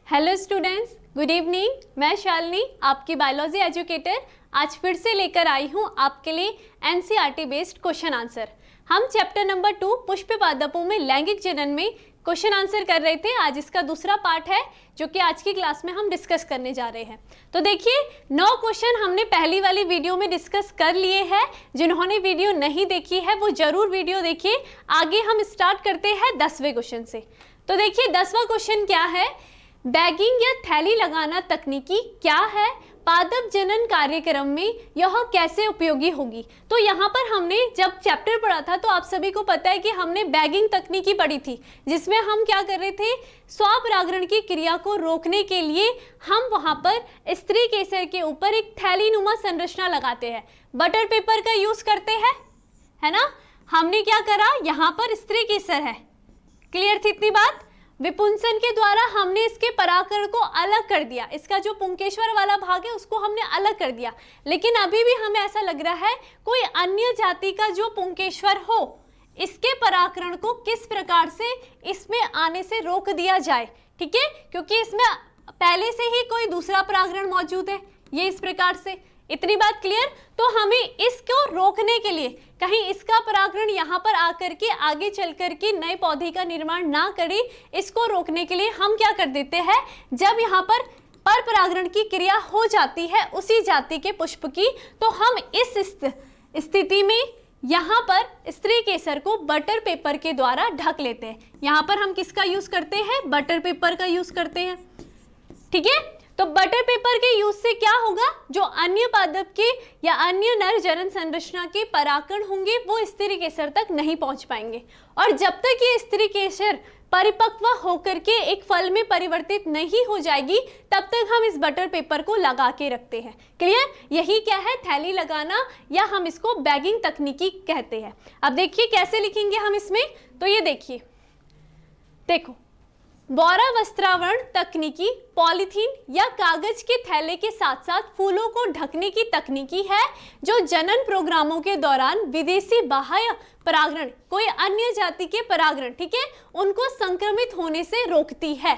Hello students, good evening. मैं शालिनी, आपकी biology educator, आज फिर से लेकर आई हूँ आपके लिए एनसीईआरटी बेस्ड क्वेश्चन आंसर। हम चैप्टर नंबर 2 पुष्प पादपों में लैंगिक जनन में क्वेश्चन आंसर कर रहे थे। आज इसका दूसरा पार्ट है जो कि आज की क्लास में हम डिस्कस करने जा रहे हैं। तो देखिए 9 क्वेश्चन हमने पहली वाली वीडियो में डिस्कस कर लिए हैं। जिन्होंने वीडियो नहीं देखी है वो जरूर वीडियो देखिए। आगे हम स्टार्ट करते हैं 10वें क्वेश्चन से। तो देखिए 10वां क्वेश्चन क्या है, बैगिंग या थैली लगाना तकनीकी क्या है, पादप जनन कार्यक्रम में यह कैसे उपयोगी होगी। तो यहाँ पर हमने जब चैप्टर पढ़ा था तो आप सभी को पता है कि हमने बैगिंग तकनीकी पढ़ी थी, जिसमें हम क्या कर रहे थे, स्वपरागण की क्रिया को रोकने के लिए हम वहाँ पर स्त्री केसर के ऊपर एक थैली नुमा संरचना लगाते हैं, बटर पेपर का यूज करते हैं, है ना। हमने क्या करा, यहाँ पर स्त्री केसर है, क्लियर थी इतनी बात। विपुंसन के द्वारा हमने इसके परागकण को अलग कर दिया, इसका जो पुंकेश्वर वाला भाग है उसको हमने अलग कर दिया। लेकिन अभी भी हमें ऐसा लग रहा है कोई अन्य जाति का जो पुंकेश्वर हो, इसके परागकण को किस प्रकार से इसमें आने से रोक दिया जाए, ठीक है, क्योंकि इसमें पहले से ही कोई दूसरा परागकण मौजूद है। ये इस प्रकार से, इतनी बात क्लियर। तो हमें इसको रोकने के लिए कहीं इसका परागण यहाँ पर आकर के आगे चल कर के नए पौधे का निर्माण ना करे, इसको रोकने के लिए हम क्या कर देते हैं, जब यहाँ पर परागण की क्रिया हो जाती है उसी जाति के पुष्प की, तो हम इस स्थिति में यहाँ पर स्त्री केसर को बटर पेपर के द्वारा ढक लेते हैं। यहाँ पर हम किसका यूज करते हैं, बटर पेपर का यूज करते हैं, ठीक है। तो बटर पेपर के यूज से क्या होगा, जो अन्य पादप के या अन्य नर जनन संरचना के परागकण होंगे वो स्त्री केसर तक नहीं पहुंच पाएंगे। और जब तक ये स्त्री केसर परिपक्व होकर के एक फल में परिवर्तित नहीं हो जाएगी तब तक हम इस बटर पेपर को लगा के रखते हैं। क्लियर, यही क्या है, थैली लगाना, या हम इसको बैगिंग तकनीकी कहते हैं। अब देखिए कैसे लिखेंगे हम इसमें, तो ये देखिए, देखो, बोरा वस्त्रावरण तकनीकी पॉलीथीन या कागज के थैले के साथ साथ फूलों को ढकने की तकनीकी है जो जनन प्रोग्रामों के दौरान विदेशी बाह्य परागण, कोई अन्य जाति के परागण, ठीक है, उनको संक्रमित होने से रोकती है।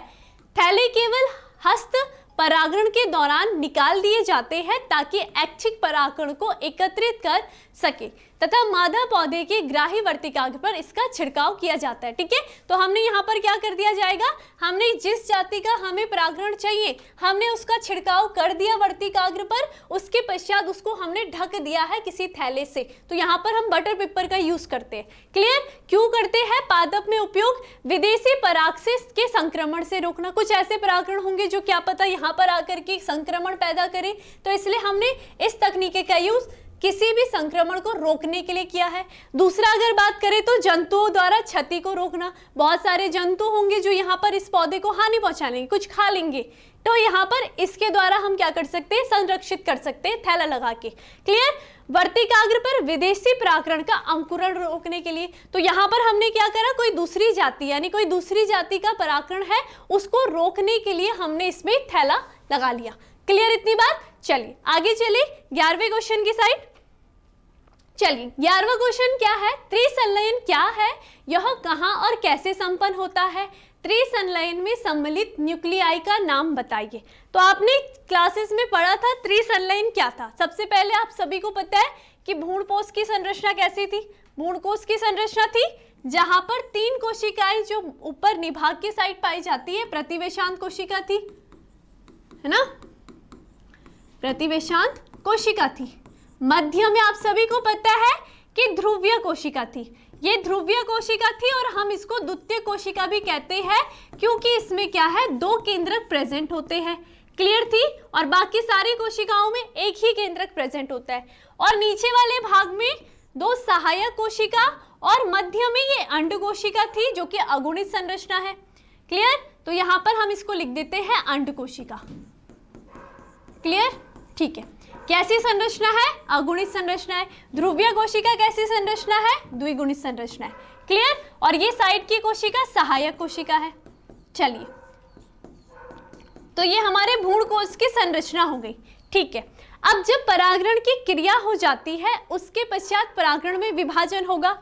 थैले केवल हस्त परागण के दौरान निकाल दिए जाते हैं ताकि ऐच्छिक परागण को एकत्रित कर सके तथा मादा पौधे के ग्राही वर्तिकाग्र पर इसका छिड़काव किया जाता है, ठीक है। तो हमने यहाँ पर क्या कर दिया जाएगा, हमने जिस जाति का हमें परागण चाहिए हमने उसका छिड़काव कर दिया वर्तिकाग्र पर, उसके पश्चात उसको हमने ढक दिया है किसी थैले से। तो यहाँ पर हम बटर पेपर का यूज करते हैं। क्लियर, क्यों करते हैं, पादप में उपयोग विदेशी पराग से के संक्रमण से रोकना। कुछ ऐसे परागण होंगे जो क्या पता यहाँ पर आकर के संक्रमण पैदा करें, तो इसलिए हमने इस तकनीक का यूज किसी भी संक्रमण को रोकने के लिए किया है। दूसरा अगर बात करें तो जंतुओं द्वारा क्षति को रोकना। बहुत सारे जंतु होंगे जो यहाँ पर इस पौधे को हानि पहुंचा लेंगे, कुछ खा लेंगे, तो यहाँ पर इसके द्वारा हम क्या कर सकते हैं, संरक्षित कर सकते हैं थैला लगा के। क्लियर, वर्तिकाग्र पर विदेशी परागण का अंकुरण रोकने के लिए, तो यहाँ पर हमने क्या करा, कोई दूसरी जाति यानी कोई दूसरी जाति का परागण है उसको रोकने के लिए हमने इसमें थैला लगा लिया। क्लियर इतनी बात। चलिए आगे चलिए 11वें क्वेश्चन की साइड। चलिए 11वां क्वेश्चन क्या है, त्रिसंलयन क्या है, यह कहां और कैसे संपन्न होता है, त्रिसंलयन में सम्मिलित न्यूक्लियाई का नाम बताइए। तो आपने क्लासेस में पढ़ा था त्रिसंलयन क्या था। सबसे पहले आप सभी को पता है कि भ्रूणपोष की संरचना कैसी थी। भ्रूणकोष की संरचना थी जहां पर 3 कोशिकाएं जो ऊपर निभाग की साइड पाई जाती है, प्रतिवेशांत कोशिका थी, है ना, प्रतिवेशांत कोशिका थी। मध्य में आप सभी को पता है कि ध्रुवीय कोशिका थी। ये ध्रुवीय कोशिका थी और हम इसको द्वितीय कोशिका भी कहते हैं क्योंकि इसमें क्या है, 2 केंद्रक प्रेजेंट होते हैं। क्लियर थी, और बाकी सारी कोशिकाओं में एक ही केंद्रक प्रेजेंट होता है। और नीचे वाले भाग में 2 सहायक कोशिका और मध्य में ये अंड कोशिका थी जो कि अगुणित संरचना है। क्लियर, तो यहाँ पर हम इसको लिख देते हैं अंड कोशिका। क्लियर, ठीक है। कैसी संरचना है, अगुणित संरचना है। ध्रुवीय कोशिका कैसी संरचना है, द्विगुणित संरचना है। क्लियर, और ये साइड की कोशिका सहायक कोशिका है। चलिए, तो ये हमारे भ्रूणकोष की संरचना हो गई, ठीक है। अब जब परागण की क्रिया हो जाती है उसके पश्चात परागण में विभाजन होगा,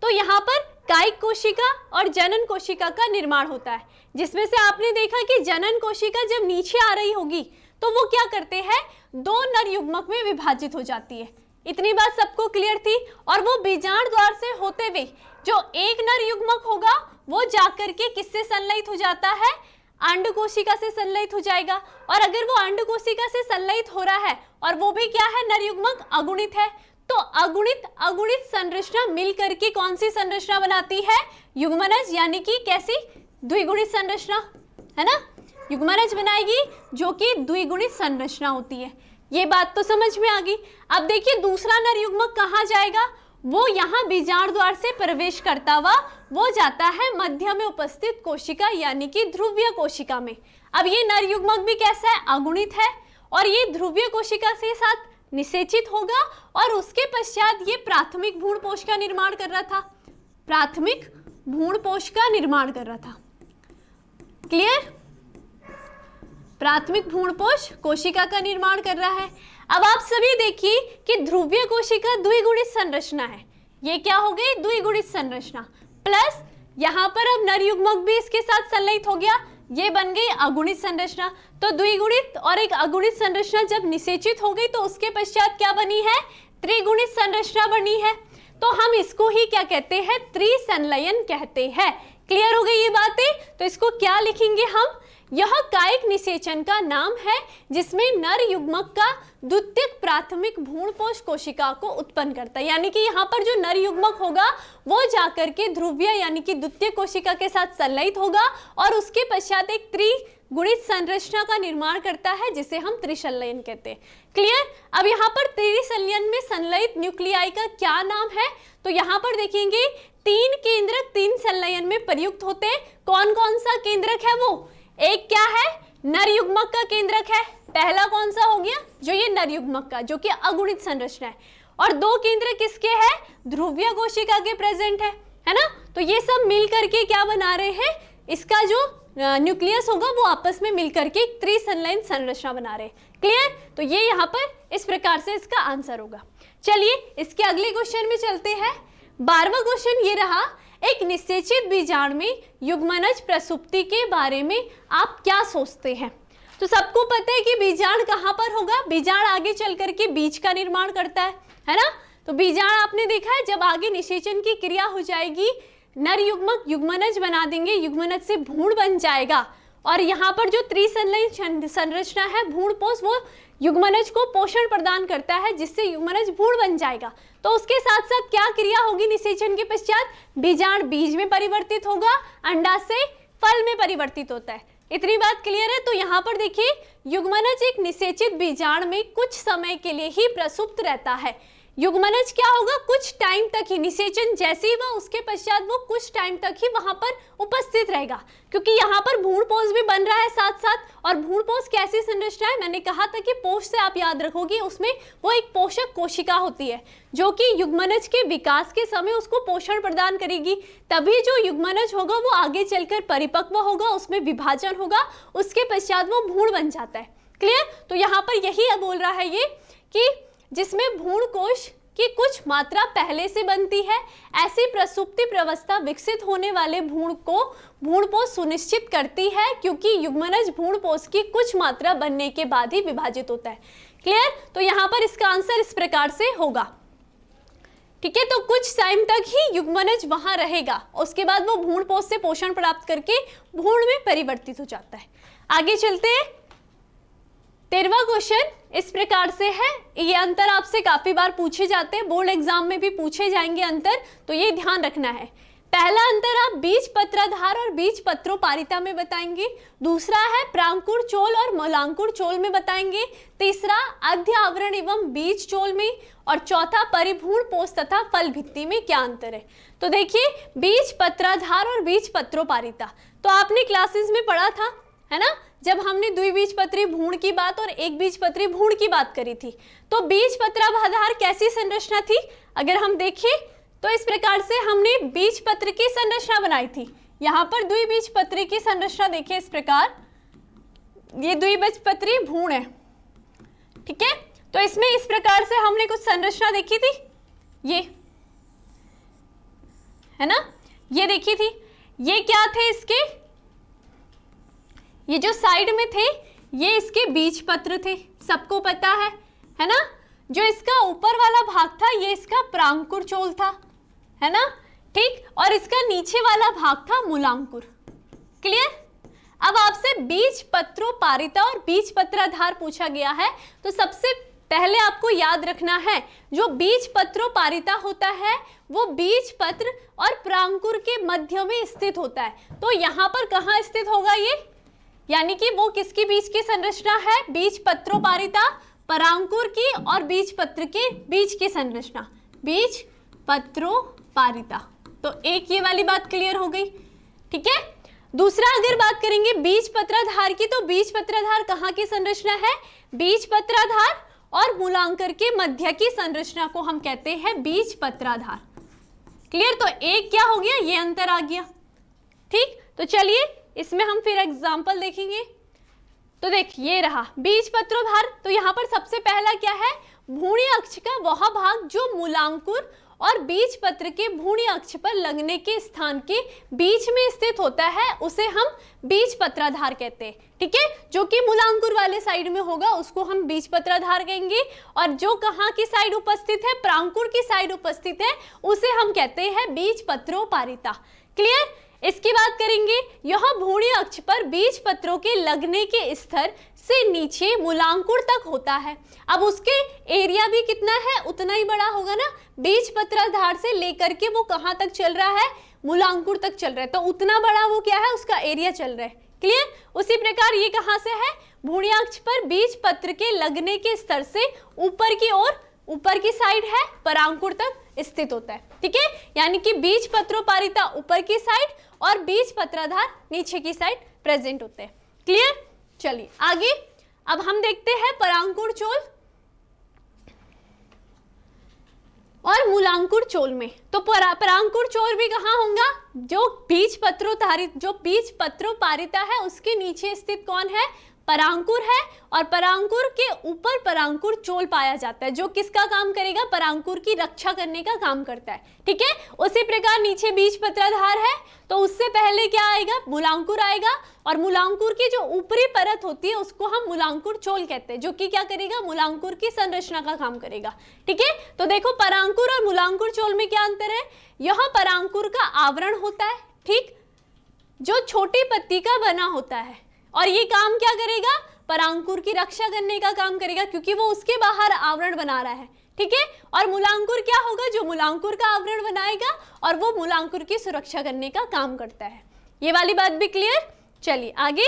तो यहाँ पर कायिक कोशिका और जनन कोशिका का निर्माण होता है, जिसमें से आपने देखा कि जनन कोशिका जब नीचे आ रही होगी तो वो क्या करते हैं, दो नर युग्मक में विभाजित हो जाती है। इतनी बात सबको क्लियर थी। और वो बीजांड द्वार से होते हुए जो एक नर युग्मक होगा वो जाकर के किससे संलयित हो जाता है, अंड कोशिका से संलयित हो जाएगा। और अगर वो अंड कोशिका से संलयित हो रहा है और वो भी क्या है, नर युग्मक अगुणित है, तो अगुणित अगुणित संरचना मिल करके कौन सी संरचना बनाती है, युग्मनज, यानी कि कैसी, द्विगुणित संरचना, है ना, युग्मनज बनाएगी जो कि द्विगुणित संरचना होती है। ये बात तो समझ में आ गई। अब देखिए दूसरा नर युग्मक कहाँ जाएगा, वो यहाँ बीजांड द्वार से प्रवेश करता हुआ वो जाता है मध्य में उपस्थित कोशिका यानी कि ध्रुवीय कोशिका में। अब ये नर युग्मक भी कैसा है, अगुणित है, और ये ध्रुवीय कोशिका के साथ निषेचित होगा और उसके पश्चात ये प्राथमिक भ्रूणपोष का निर्माण कर रहा था, प्राथमिक भ्रूणपोष का निर्माण कर रहा था। क्लियर, प्राथमिक भ्रूणपोष कोशिका का निर्माण कर रहा है। अब आप सभी देखिए कि ध्रुवीय कोशिका द्विगुणित संरचना है, ये क्या हो गई, द्विगुणित संरचना, प्लस यहाँ पर अब नर युग्मक भी इसके साथ संलयित हो गया, ये बन गई अगुणित संरचना। तो द्विगुणित और एक अगुणित संरचना जब निषेचित हो गई तो उसके पश्चात क्या बनी है, त्रिगुणित संरचना बनी है। तो हम इसको ही क्या कहते हैं, त्रिसंलयन कहते हैं। क्लियर हो गई ये बातें। तो इसको क्या लिखेंगे हम, यह कायिक निषेचन का नाम है जिसमें नर युग्मक का द्वितीयक प्राथमिक भ्रूणपोष कोशिका को उत्पन्न करता है, यानी कि यहाँ पर जो नर युग्मक होगा वो जाकर के ध्रुवीय यानी कि द्वितीय कोशिका के साथ संलयित होगा और उसके पश्चात एक त्रिगुणित संरचना का निर्माण करता है जिसे हम त्रिसंलयन कहते हैं। क्लियर। अब यहाँ पर त्रिसंलयन में संलयित न्यूक्लियाई का क्या नाम है, तो यहाँ पर देखेंगे तीन केंद्रक तीन संलयन में प्रयुक्त होते हैं। कौन कौन सा केंद्रक है, वो एक क्या है, नर युग्मक का केंद्रक है, पहला कौन सा हो गया, जो ये नर युग्मक का जो कि अगुणित संरचना है, और दो केंद्रक किसके हैं, ध्रुवीय कोशिका के प्रेजेंट है ना। तो ये सब मिल करके क्या बना रहे हैं, इसका जो न्यूक्लियस होगा वो आपस में मिल करके एक त्रिसंलयन संरचना बना रहे हैं। क्लियर। तो ये यहाँ पर इस प्रकार से इसका आंसर होगा। चलिए इसके अगले क्वेश्चन में चलते हैं। 12वां क्वेश्चन ये रहा, एक निषेचित बीजांड में युग्मनज प्रसुप्ति के बारे में आप क्या सोचते हैं। तो सबको पता है कि बीजांड कहाँ पर होगा, बीजांड आगे चल करके बीज का निर्माण करता है ना। तो बीजांड आपने देखा है जब आगे निषेचन की क्रिया हो जाएगी, नर युग्मक युग्मनज बना देंगे, युग्मनज से भ्रूण बन जाएगा, और यहाँ पर जो त्रिसंलयन संरचना है भ्रूणपोष, वो युग्मनज को पोषण प्रदान करता है जिससे युग्मनज भ्रूण बन जाएगा। तो उसके साथ साथ क्या क्रिया होगी निषेचन के पश्चात, बीजांड बीज में परिवर्तित होगा, अंडा से फल में परिवर्तित होता है। इतनी बात क्लियर है। तो यहाँ पर देखिए युग्मनज एक निषेचित बीजांड में कुछ समय के लिए ही प्रसुप्त रहता है। युग्मनज क्या होगा, कुछ टाइम तक ही, निषेचन जैसे ही हुआ उसके पश्चात वो कुछ टाइम तक ही वहां पर उपस्थित रहेगा, क्योंकि यहाँ पर भ्रूणपोष भी बन रहा है साथ साथ। और भ्रूणपोष कैसी संरचना है, मैंने कहा था कि पोष से आप याद रखोगे, उसमें वो एक पोषक कोशिका होती है जो कि युग्मनज के विकास के समय उसको पोषण प्रदान करेगी, तभी जो युग्मनज होगा वो आगे चलकर परिपक्व होगा, उसमें विभाजन होगा, उसके पश्चात वो भ्रूण बन जाता है। क्लियर। तो यहाँ पर यही बोल रहा है ये कि जिसमें भ्रूण कोश की कुछ मात्रा पहले से बनती है, ऐसी प्रसुप्ति प्रवस्था विकसित होने वाले भ्रूण को भ्रूणपोष सुनिश्चित करती है, क्योंकि युग्मनज भ्रूणपोष की कुछ मात्रा बनने के बाद ही विभाजित होता है। क्लियर। तो यहाँ पर इसका आंसर इस प्रकार से होगा। ठीक है। तो कुछ टाइम तक ही युग्मनज वहां रहेगा, उसके बाद वो भ्रूणपोष से पोषण प्राप्त करके भ्रूण में परिवर्तित हो जाता है। आगे चलते हैं। 13वां क्वेश्चन इस प्रकार से है, ये अंतर आपसे काफी बार पूछे जाते हैं, बोर्ड एग्जाम में भी पूछे जाएंगे अंतर, तो ये ध्यान रखना है। पहला अंतर आप बीज पत्राधार और बीज पत्रोपारिता में बताएंगे, दूसरा है प्रांकुर चोल और मूलांकुर चोल में बताएंगे, तीसरा अध्य आवरण एवं बीज चोल में, और चौथा परिभ्रूण पोष तथा फल भित्ति में क्या अंतर है। तो देखिए बीज पत्राधार और बीज पत्रोपारिता तो आपने क्लासेस में पढ़ा था, है ना, जब हमने द्विबीजपत्री भ्रूण की बात और एक बीजपत्री भ्रूण की बात करी थी। तो बीज पत्राधार कैसी संरचना थी, अगर हम देखें तो इस प्रकार से हमने बीजपत्र की संरचना बनाई थी। यहाँ पर द्विबीजपत्री की संरचना देखिए इस प्रकार, ये द्विबीजपत्री भ्रूण है। ठीक है। तो इसमें इस प्रकार से हमने कुछ संरचना देखी थी, ये है ना, ये देखी थी, ये क्या थे इसके, ये जो साइड में थे ये इसके बीज पत्र थे, सबको पता है ना। जो इसका ऊपर वाला भाग था ये इसका परांकुर चोल था, है ना, ठीक। और इसका नीचे वाला भाग था मूलांकुर। क्लियर। अब आपसे बीज पत्रोपारिता और बीज पत्राधार पूछा गया है, तो सबसे पहले आपको याद रखना है जो बीज पत्रोपारिता होता है वो बीज पत्र और परांकुर के मध्य में स्थित होता है। तो यहाँ पर कहाँ स्थित होगा ये, यानी कि वो किसकी बीज की संरचना है, बीज पत्रोपारिता, परांकुर की और बीज पत्र के बीज की संरचना, बीज पत्रोपारिता। तो एक ये वाली बात क्लियर हो गई, ठीक है। दूसरा अगर बात करेंगे बीज पत्राधार की, तो बीज पत्राधार कहाँ की संरचना है, बीज पत्राधार और मूलांकर के मध्य की संरचना को हम कहते हैं बीज पत्राधार। क्लियर। तो एक क्या हो गया, ये अंतर आ गया, ठीक। तो चलिए इसमें हम फिर एग्जाम्पल देखेंगे। तो देख ये रहा बीज पत्रोधार। तो यहाँ पर सबसे पहला क्या है, भ्रूणीय अक्ष का वह भाग जो मूलांकुर और बीज पत्र के भ्रूणीय अक्ष पर लगने के स्थान के बीच में स्थित होता है, उसे हम बीज पत्राधार कहते हैं, ठीक है। जो कि मूलांकुर वाले साइड में होगा उसको हम बीज पत्राधार कहेंगे, और जो कहाँ की साइड उपस्थित है, परांकुर की साइड उपस्थित है, उसे हम कहते हैं बीज पत्रोपारिता। क्लियर। इसकी बात करेंगे, यह भ्रूणीय अक्ष पर बीज पत्रों के लगने के स्तर से नीचे मूलांकुर तक होता है। अब उसके एरिया भी कितना है, उतना ही बड़ा होगा ना, बीज पत्राधार से लेकर के वो कहाँ तक चल रहा है, मूलांकुर तक चल रहा है, तो उतना बड़ा वो क्या है, उसका एरिया चल रहा है। क्लियर। उसी प्रकार ये कहाँ से है, भ्रूणीय अक्ष पर बीज पत्र के लगने के स्तर से ऊपर की ओर, ऊपर की साइड है, परांकुर तक स्थित होता है, ठीक है। यानी कि बीज पत्रोपारिता ऊपर की साइड और बीज पत्राधार नीचे की साइड प्रेजेंट होते हैं। क्लियर। चलिए आगे अब हम देखते हैं परांकुर चोल और मूलांकुर चोल में। तो परांकुर चोल भी कहाँ होगा, जो बीज पत्रोपारिता है उसके नीचे स्थित कौन है, परांकुर है, और परांकुर के ऊपर परांकुर चोल पाया जाता है, जो किसका काम करेगा, परांकुर की रक्षा करने का काम करता है, ठीक है। उसी प्रकार नीचे बीज पत्राधार है, तो उससे पहले क्या आएगा, मूलांकुर आएगा, और मूलांकुर की जो ऊपरी परत होती है उसको हम मूलांकुर चोल कहते हैं, जो कि क्या करेगा, मूलांकुर की संरचना का काम करेगा, ठीक है। तो देखो परांकुर और मूलांकुर चोल में क्या अंतर है, यह परांकुर का आवरण होता है, ठीक, जो छोटी पत्ती का बना होता है, और ये काम क्या करेगा, परांकुर की रक्षा करने का काम करेगा, क्योंकि वो उसके बाहर आवरण बना रहा है, ठीक है। और मूलांकुर क्या होगा, जो मूलांकुर का आवरण बनाएगा और वो मूलांकुर की सुरक्षा करने का काम करता है। ये वाली बात भी क्लियर। चलिए आगे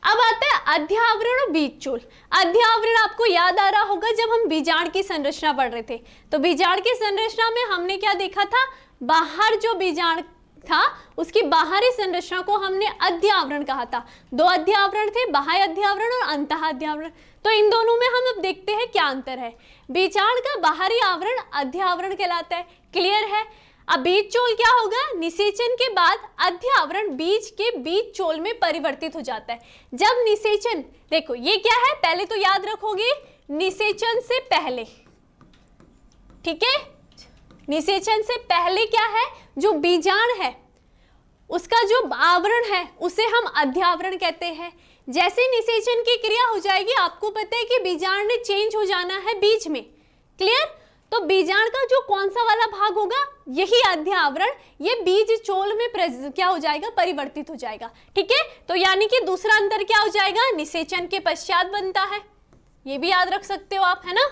अब आता है अध्यावरण और बीज चोल। अध्यावरण आपको याद आ रहा होगा जब हम बीजांड की संरचना पढ़ रहे थे, तो बीजांड की संरचना में हमने क्या देखा था, बाहर जो बीजांड था उसकी बाहरी संरचना को हमने अध्यावरण कहा था। दो अध्यावरण थे, बाह्य अध्यावरण और अंतः अध्यावरण। तो इन दोनों में हम अब देखते हैं क्या अंतर है। बीजांड का बाहरी आवरण अध्यावरण कहलाता है, क्लियर है। अब बीज चोल क्या होगा, निषेचन के बाद अध्यावरण बीज के बीज चोल में परिवर्तित हो जाता है। जब निषेचन, देखो ये क्या है, पहले तो याद रखोगे निषेचन से पहले, ठीक है, निषेचन से पहले क्या है, जो बीजांड है उसका जो आवरण है उसे हम अध्यावरण कहते हैं। जैसे निषेचन की क्रिया हो जाएगी, आपको पता है कि बीजांड ने चेंज हो जाना है बीज में, क्लियर। तो बीजांड का जो कौन सा वाला भाग होगा, यही अध्यावरण, ये बीज चोल में क्या हो जाएगा, परिवर्तित हो जाएगा, ठीक है। तो यानी कि दूसरा अंतर क्या हो जाएगा, निषेचन के पश्चात बनता है, ये भी याद रख सकते हो आप, है ना।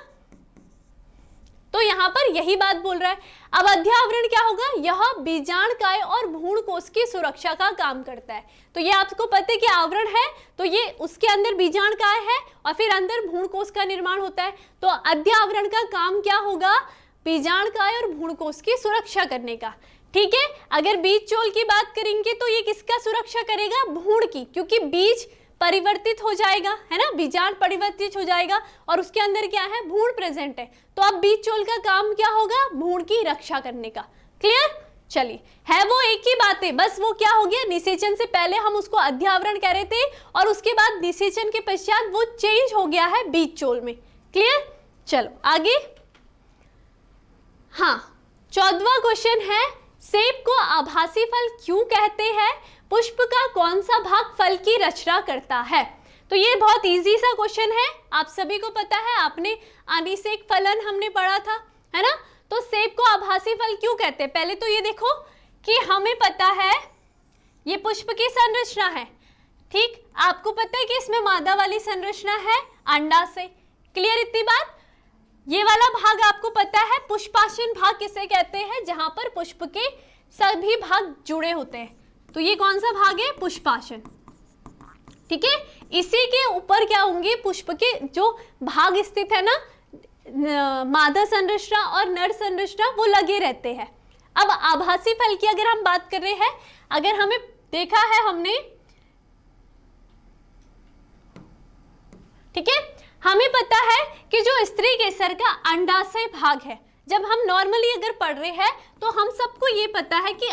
तो यहाँ पर यही बात बोल रहा है। अब अध्यावरण क्या होगा, यह बीजांडकाय और भ्रूणकोश की सुरक्षा का काम करता है। तो ये आपको पता है कि आवरण है, तो ये उसके अंदर बीजांडकाय है और फिर अंदर भ्रूणकोश का निर्माण होता है। तो अध्यावरण का काम क्या होगा, बीजांडकाय और भ्रूणकोश की सुरक्षा करने का, ठीक है। अगर बीज चोल की बात करेंगे तो ये किसका सुरक्षा करेगा, भ्रूण की, क्योंकि बीज परिवर्तित हो जाएगा, है ना, बीजांड परिवर्तित हो जाएगा और उसके अंदर क्या है, भ्रूण प्रेजेंट है। तो अब बीज चोल का काम क्या होगा, भ्रूण की रक्षा करने का, क्लियर। चलिए है वो एक ही बात है, बस वो क्या हो गया, निषेचन से पहले हम उसको अध्यावरण कह रहे थे और उसके बाद निषेचन के पश्चात वो चेंज हो गया है बीज चोल में, क्लियर। चलो आगे हाँ, 14वां क्वेश्चन है, सेब को आभासी फल क्यों कहते हैं? पुष्प का कौन सा भाग फल की रचना करता है? तो ये बहुत इजी सा क्वेश्चन है, आप सभी को पता है, आपने अनिषेक फलन हमने पढ़ा था, है ना। तो सेब को आभासी फल क्यों कहते हैं? पहले तो ये देखो कि हमें पता है ये पुष्प की संरचना है, ठीक। आपको पता है कि इसमें मादा वाली संरचना है अंडाशय, क्लियर इतनी बात। ये वाला भाग आपको पता है पुष्पाशन भाग किसे कहते हैं, जहां पर पुष्प के सभी भाग जुड़े होते हैं। तो ये कौन सा भाग है? पुष्पाशन, ठीक है। इसी के ऊपर क्या होंगे, पुष्प के जो भाग स्थित है ना, मादा संरचना और नर संरचना, वो लगे रहते हैं। अब आभासी फल की अगर हम बात कर रहे हैं, अगर हमें देखा है हमने, ठीक है, हमें पता है कि जो स्त्री केसर का अंडाशय भाग है, जब हम नॉर्मली अगर पढ़ रहे हैं तो हम सबको ये पता है कि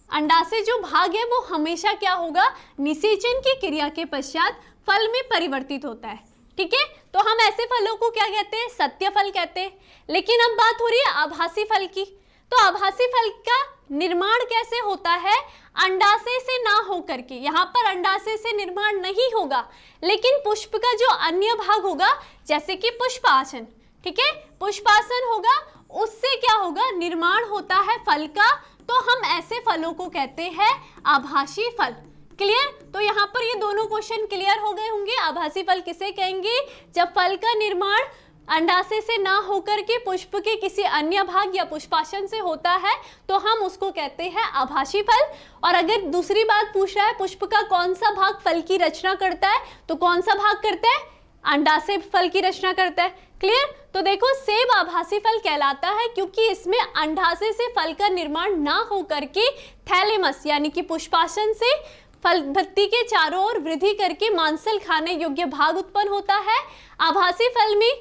अंडाशय जो भाग है वो हमेशा क्या होगा, निषेचन की क्रिया के पश्चात फल में परिवर्तित होता है, ठीक है। तो हम ऐसे फलों को क्या कहते हैं? सत्य फल कहते हैं। लेकिन अब बात हो रही है आभासी फल की। तो आभासी फल का निर्माण कैसे होता है? अंडाशय से ना होकर के, यहाँ पर अंडाशय से निर्माण नहीं होगा, लेकिन पुष्प का जो अन्य भाग होगा, जैसे कि पुष्पासन, ठीक है, पुष्पासन होगा, उससे क्या होगा, निर्माण होता है फल का। तो हम ऐसे फलों को कहते हैं आभासी फल, क्लियर। तो यहाँ पर ये दोनों क्वेश्चन क्लियर हो गए होंगे। आभासी फल किसे कहेंगे? जब फल का निर्माण अंडाशय से ना होकर के पुष्प के किसी अन्य भाग या पुष्पाशन से होता है, तो हम उसको कहते हैं आभासी फल। और अगर दूसरी बात पूछ रहा है, पुष्प का कौन सा भाग फल की रचना करता है, तो कौन सा भाग करता है? अंडाशय फल की रचना करता है, क्लियर। तो देखो, सेब आभासी फल कहलाता है क्योंकि इसमें अंडाशय से फल का निर्माण ना होकर के थैलेमस यानी कि पुष्पाशन से फल भत्ती के चारों ओर वृद्धि करके मांसल खाने योग्य भाग उत्पन्न होता है। आभासी फल में,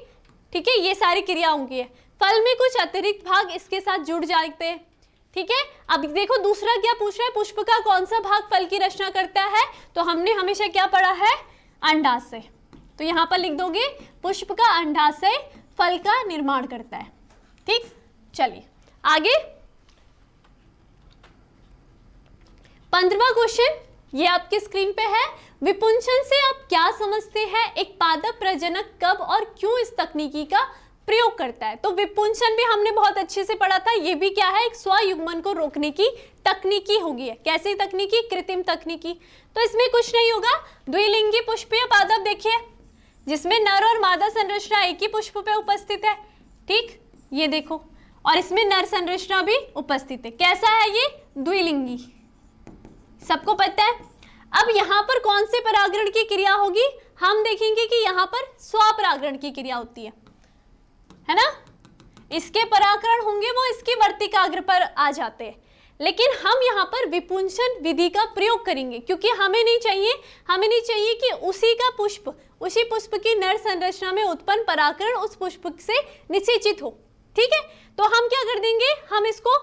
ठीक है, ये सारी क्रिया होंगी है। फल में कुछ अतिरिक्त भाग इसके साथ जुड़ जाते हैं, ठीक है। अब देखो दूसरा क्या पूछ रहा है, पुष्प का कौन सा भाग फल की रचना करता है? तो हमने हमेशा क्या पढ़ा है? अंडाशय। तो यहाँ पर लिख दोगे पुष्प का अंडाशय फल का निर्माण करता है, ठीक। चलिए आगे 15वां क्वेश्चन, ये आपके स्क्रीन पे है। विपुंसन से आप क्या समझते हैं? एक पादप प्रजनक कब और क्यों इस तकनीकी का प्रयोग करता है? तो विपुंसन भी हमने बहुत अच्छे से पढ़ा था। ये भी क्या है? एक स्वयुग्मन को रोकने की तकनीकी होगी है। कैसी तकनीकी? कृत्रिम तकनीकी। तो इसमें कुछ नहीं होगा, द्विलिंगी पुष्प या पादप देखिए, जिसमें नर और मादा संरचना एक ही पुष्प पे उपस्थित है, ठीक, ये देखो, और इसमें नर संरचना भी उपस्थित है। कैसा है ये? द्विलिंगी, सबको पता है। अब यहाँ पर कौन से परागण की क्रिया होगी? हम देखेंगे कि यहाँ पर स्वपरागण की क्रिया होती है ना। इसके परागण होंगे वो इसकी वर्तिकाग्र पर आ जाते हैं, लेकिन हम यहाँ पर विपुंसन विधि का प्रयोग करेंगे क्योंकि हमें नहीं चाहिए कि उसी पुष्प की नर संरचना में उत्पन्न परागण उस पुष्प से निषेचित हो, ठीक है। तो हम क्या कर देंगे? हम इसको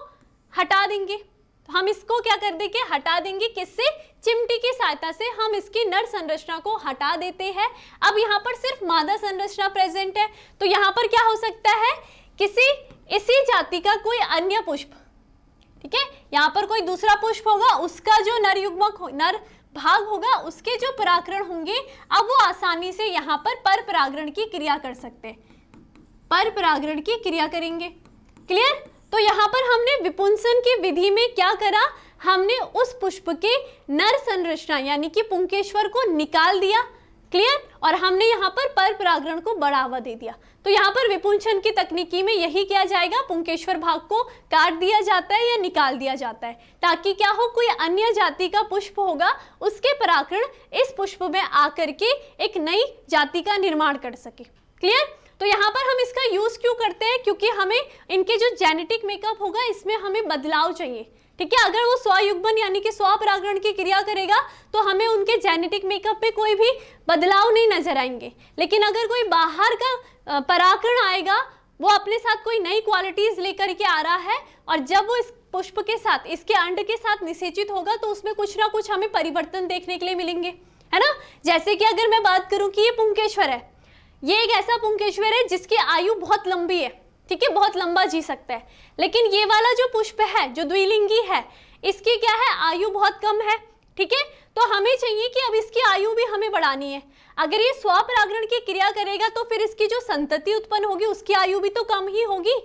हटा देंगे। तो हम इसको क्या कर देंगे? हटा देंगे। किससे? चिमटी की सहायता से हम इसकी नर संरचना को हटा देते हैं। अब यहाँ पर सिर्फ मादा संरचना प्रेजेंट है, तो यहाँ पर क्या हो सकता है? इसी जाति का कोई अन्य पुष्प, ठीक है, यहाँ पर कोई दूसरा पुष्प होगा, उसका जो नर युग्मक नर भाग होगा, उसके जो परागण होंगे, अब वो आसानी से यहाँ पर पर परागण की क्रिया कर सकते हैं, पर परागण की क्रिया करेंगे, क्लियर। तो यहाँ पर हमने विपुंसन की विधि में क्या करा? हमने उस पुष्प के नर संरचना यानी कि पुंकेश्वर को निकाल दिया, क्लियर, और हमने यहाँ पर परागण को बढ़ावा दे दिया। तो यहाँ पर विपुंसन की तकनीकी में यही किया जाएगा, पुंकेश्वर भाग को काट दिया जाता है या निकाल दिया जाता है, ताकि क्या हो, कोई अन्य जाति का पुष्प होगा, उसके परागण इस पुष्प में आकर के एक नई जाति का निर्माण कर सके, क्लियर। तो यहाँ पर हम इसका यूज क्यों करते हैं? क्योंकि हमें इनके जो जेनेटिक मेकअप होगा इसमें हमें बदलाव चाहिए, ठीक है। अगर वो स्वयुग्मन यानी कि स्वपरागण की क्रिया करेगा तो हमें उनके जेनेटिक मेकअप पे कोई भी बदलाव नहीं नजर आएंगे, लेकिन अगर कोई बाहर का परागण आएगा, वो अपने साथ कोई नई क्वालिटीज लेकर के आ रहा है, और जब वो इस पुष्प के साथ, इसके अंड के साथ निषेचित होगा तो उसमें कुछ ना कुछ हमें परिवर्तन देखने के लिए मिलेंगे, है ना। जैसे कि अगर मैं बात करूं कि ये पुंकेश्वर है, ये एक ऐसा पुंकेश्वर है जिसकी आयु बहुत लंबी है, ठीक है, बहुत लंबा जी सकता है। लेकिन ये वाला जो पुष्प है जो द्विलिंगी है, इसकी क्या है, आयु बहुत कम है, ठीक है। तो हमें चाहिए कि अब इसकी आयु भी हमें बढ़ानी है। अगर ये स्वपरागण की क्रिया करेगा तो फिर इसकी जो संतति उत्पन्न होगी उसकी आयु भी तो कम ही होगी,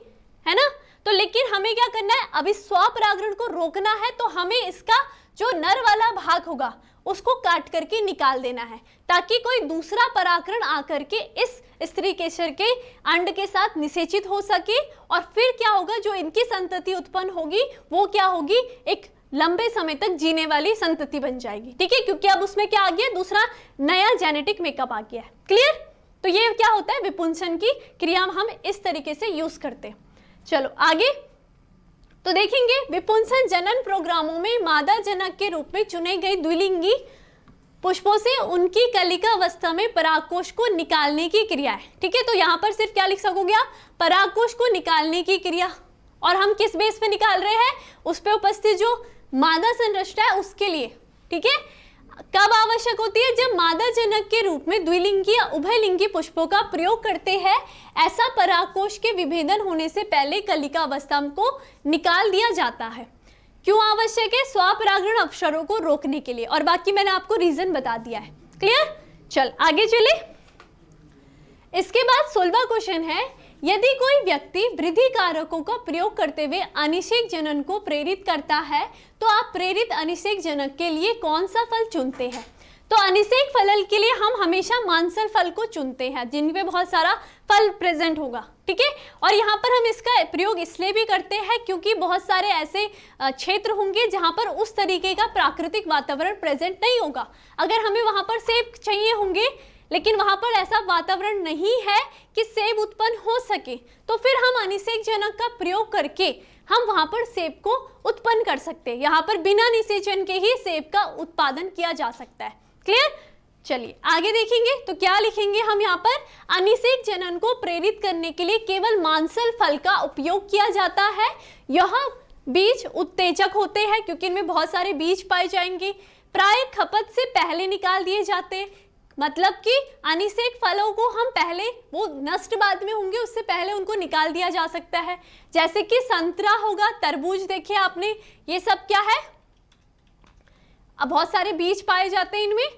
है ना। तो लेकिन हमें क्या करना है, अब इस स्वपरागण को रोकना है, तो हमें इसका जो नर वाला भाग होगा उसको काट करके निकाल देना है, ताकि कोई दूसरा परागण आकर के इस स्त्री केसर के अंड के साथ निषेचित हो सके, और फिर क्या होगा, जो इनकी संतति उत्पन्न होगी वो क्या होगी, एक लंबे समय तक जीने वाली संतति बन जाएगी, ठीक है, क्योंकि अब उसमें क्या आ गया, दूसरा नया जेनेटिक मेकअप आ गया है। क्लियर। तो ये क्या होता है, विपुंसन की क्रिया हम इस तरीके से यूज करते हैं। चलो आगे तो देखेंगे, विपुंसन जनन प्रोग्रामों में मादा जनक के रूप में चुने गए द्विलिंगी पुष्पों से उनकी कलिका अवस्था में परागकोश को निकालने की क्रिया है, ठीक है। तो यहाँ पर सिर्फ क्या लिख सकोगे आप, परागकोश को निकालने की क्रिया, और हम किस बेस पे निकाल रहे हैं, उस पे उपस्थित जो मादा संरचना है उसके लिए, ठीक है। कब आवश्यक होती है, जब मादा जनक के रूप में द्विलिंगी या उभयलिंगी पुष्पों का प्रयोग करते हैं, ऐसा परागकोश के विभेदन होने से पहले कलिका अवस्था को निकाल दिया जाता है। क्यों आवश्यक है, स्वपरागण अवसरों को रोकने के लिए, और बाकी मैंने आपको रीजन बता दिया है। क्लियर। चल आगे चले। इसके बाद 16वां क्वेश्चन है, यदि कोई व्यक्ति वृद्धि कारकों का प्रयोग करते हुए अनिषेक जनन को प्रेरित करता है तो आप प्रेरित अनिषेक जनक के लिए कौन सा फल चुनते हैं। तो अनिषेक फल के लिए हम हमेशा मांसल फल को चुनते हैं, जिनमें बहुत सारा फल प्रेजेंट होगा, ठीक है। और यहाँ पर हम इसका प्रयोग इसलिए भी करते हैं क्योंकि बहुत सारे ऐसे क्षेत्र होंगे जहाँ पर उस तरीके का प्राकृतिक वातावरण प्रेजेंट नहीं होगा। अगर हमें वहाँ पर सेब चाहिए होंगे लेकिन वहां पर ऐसा वातावरण नहीं है कि सेब उत्पन्न हो सके, तो फिर हम अनिषेक जनक का प्रयोग करके हम वहां पर सेब को उत्पन्न कर सकते हैं। यहाँ पर बिना निषेचन के ही सेब का उत्पादन किया जा सकता है। क्लियर। चलिए आगे देखेंगे, तो क्या लिखेंगे हम यहाँ पर, अनिषेक जनन को प्रेरित करने के लिए केवल मांसल फल का उपयोग किया जाता है। यह बीज उत्तेजक होते हैं क्योंकि इनमें बहुत सारे बीज पाए जाएंगे, प्राय खपत से पहले निकाल दिए जाते हैं। मतलब कि अनिषेक फलों को हम पहले, वो नष्ट बाद में होंगे, उससे पहले उनको निकाल दिया जा सकता है। जैसे कि संतरा होगा, तरबूज देखिए आपने, ये सब क्या है, अब बहुत सारे बीज पाए जाते हैं इनमें,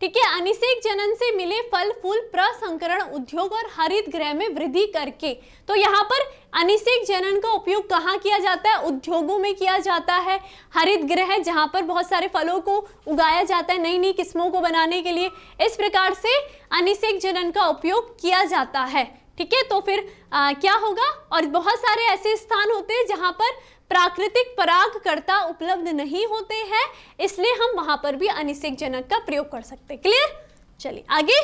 ठीक है। अनिषेक जनन से मिले फल फूल प्रसंकरण उद्योग और हरित गृह में वृद्धि करके, तो यहाँ पर अनिषेक जनन का उपयोग कहाँ किया जाता है, उद्योगों में किया जाता है। हरित गृह जहाँ पर बहुत सारे फलों को उगाया जाता है नई नई किस्मों को बनाने के लिए, इस प्रकार से अनिषेक जनन का उपयोग किया जाता है, ठीक है। तो फिर क्या होगा, और बहुत सारे ऐसे स्थान होते हैं जहाँ पर प्राकृतिक परागकर्ता उपलब्ध नहीं होते हैं, इसलिए हम वहां पर भी अनिषेक जनक का प्रयोग कर सकते हैं। क्लियर। चलिए आगे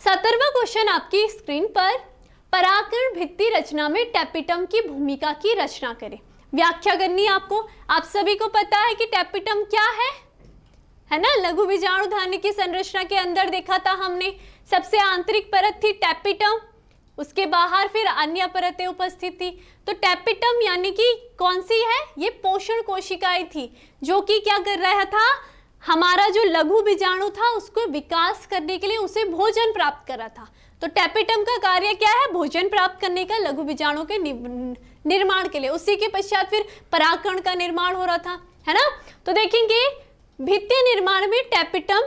17वां क्वेश्चन आपकी स्क्रीन पर, परागकण भित्ति रचना में टैपिटम की भूमिका की रचना करें। व्याख्या करनी है आपको। आप सभी को पता है कि टैपिटम क्या है ना, लघु बीजाणु धान्य की संरचना के अंदर देखा था हमने, सबसे आंतरिक परत थी टैपिटम, उसके बाहर फिर अन्य परतें उपस्थित थी। तो टैपिटम यानी कि कौन सी है, ये पोषण कोशिकाएं थी, जो कि क्या कर रहा था, हमारा जो लघु बीजाणु था उसको विकास करने के लिए उसे भोजन प्राप्त कर रहा था। तो टैपिटम का कार्य क्या है, भोजन प्राप्त करने का लघु बीजाणु के निर्माण के लिए। उसी के पश्चात फिर परागकण का निर्माण हो रहा था, है ना। तो देखेंगे भित्ति निर्माण में टैपिटम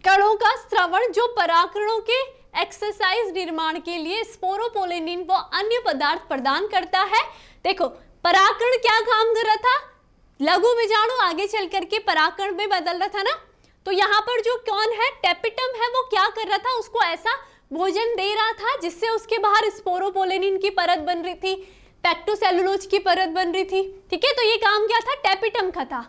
कणों का स्रवण जो परागकणों के एक्सरसाइज निर्माण के लिए स्पोरोपोलेनिन व अन्य पदार्थ प्रदान करता है। देखो परागकण क्या काम कर रहा था, लघु बीजाणु आगे चल करके परागकण में बदल रहा था ना, तो यहाँ पर जो कौन है, टैपिटम है, वो क्या कर रहा था, उसको ऐसा भोजन दे रहा था जिससे उसके बाहर स्पोरोपोलेनिन की परत बन रही थी, पैक्टोसेलुलोज की परत बन रही थी, ठीक है। तो ये काम क्या था, टैपिटम का था।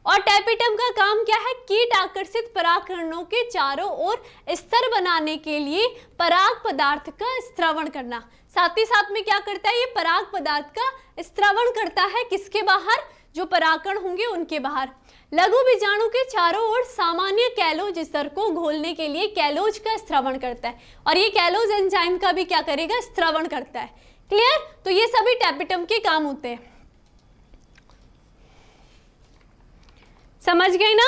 और टैपिटम का काम क्या है, कीट आकर्षित परागकणों के चारों ओर स्तर बनाने के लिए पराग पदार्थ का स्त्रवण करना। साथ ही साथ में क्या करता है, ये पराग पदार्थ का स्त्रवण करता है, किसके बाहर, जो परागकण होंगे उनके बाहर। लघु बीजाणु के चारों ओर सामान्य कैलोज स्तर को घोलने के लिए कैलोज का स्त्रवण करता है, और ये कैलोज एंजाइम का भी क्या करेगा, स्त्रवण करता है। क्लियर। तो ये सभी टैपिटम के काम होते हैं, समझ गए ना।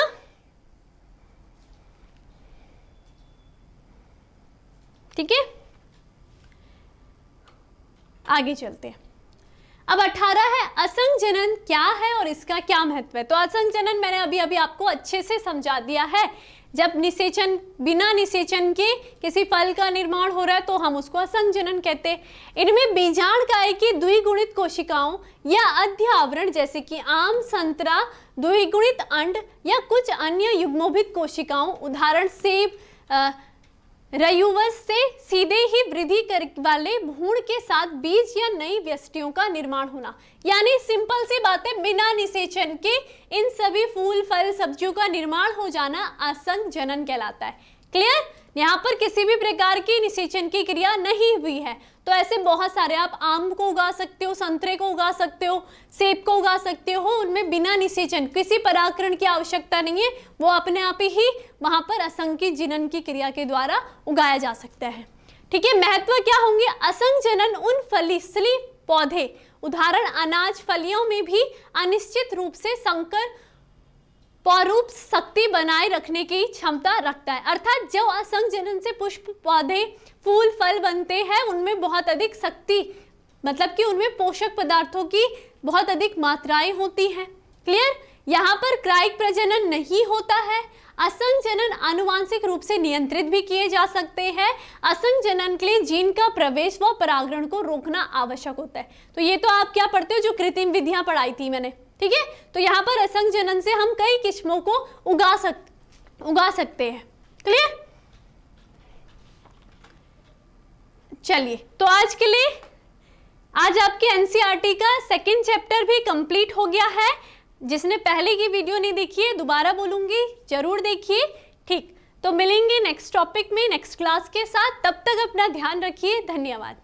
ठीक है, आगे चलते हैं। अब 18 है असंजनन क्या है और इसका क्या महत्व है। तो असंजनन मैंने अभी अभी आपको अच्छे से समझा दिया है। जब निषेचन, बिना निषेचन के किसी फल का निर्माण हो रहा है तो हम उसको असंजनन कहते हैं। इनमें बीजांडकाय की द्विगुणित कोशिकाओं या अध्य आवरण जैसे कि आम, संतरा, द्विगुणित अंड या कुछ अन्य युग्मोभित कोशिकाओं, उदाहरण सेब, रयुवस से सीधे ही वृद्धि वाले भ्रूण के साथ बीज या नई व्यष्टियों का निर्माण होना। यानी सिंपल सी बात है, बिना निषेचन के इन सभी फूल, फल, सब्जियों का निर्माण हो जाना असंजनन कहलाता है। क्लियर? यहाँ पर किसी भी प्रकार की निषेचन की क्रिया नहीं हुई है। तो ऐसे बहुत सारे, आप आम को उगा सकते हो, संतरे को उगा सकते हो, सेब को उगा सकते हो, उनमें बिना निषेचन किसी परागकण की आवश्यकता नहीं है, वो अपने आप ही वहां पर असंजनन की क्रिया के द्वारा उगाया जा सकता है। ठीक है, महत्व क्या होंगे? असंजनन उन फलीसली पौधे, उदाहरण अनाज, फलियों में भी अनिश्चित रूप से संकर पौरूप शक्ति बनाए रखने की क्षमता रखता है। अर्थात जो असंजनन से पुष्प, पौधे, फूल, फल बनते हैं उनमें बहुत अधिक शक्ति, मतलब कि उनमें पोषक पदार्थों की बहुत अधिक मात्राएं होती हैं। क्लियर? यहाँ पर क्राइक प्रजनन नहीं होता है। असंजनन आनुवांशिक रूप से नियंत्रित भी किए जा सकते हैं। असंजनन के लिए जीन का प्रवेश व परागण को रोकना आवश्यक होता है। तो ये तो आप क्या पढ़ते हो, जो कृत्रिम विधियां पढ़ाई थी मैंने। ठीक है, तो यहाँ पर असंजनन से हम कई किस्मों को उगा सकते हैं। क्लियर? चलिए, तो आज के लिए, आज आपके एनसीईआरटी का सेकंड चैप्टर भी कंप्लीट हो गया है। जिसने पहले की वीडियो नहीं देखी है, दोबारा बोलूंगी, जरूर देखिए। ठीक, तो मिलेंगे नेक्स्ट टॉपिक में, नेक्स्ट क्लास के साथ। तब तक अपना ध्यान रखिए। धन्यवाद।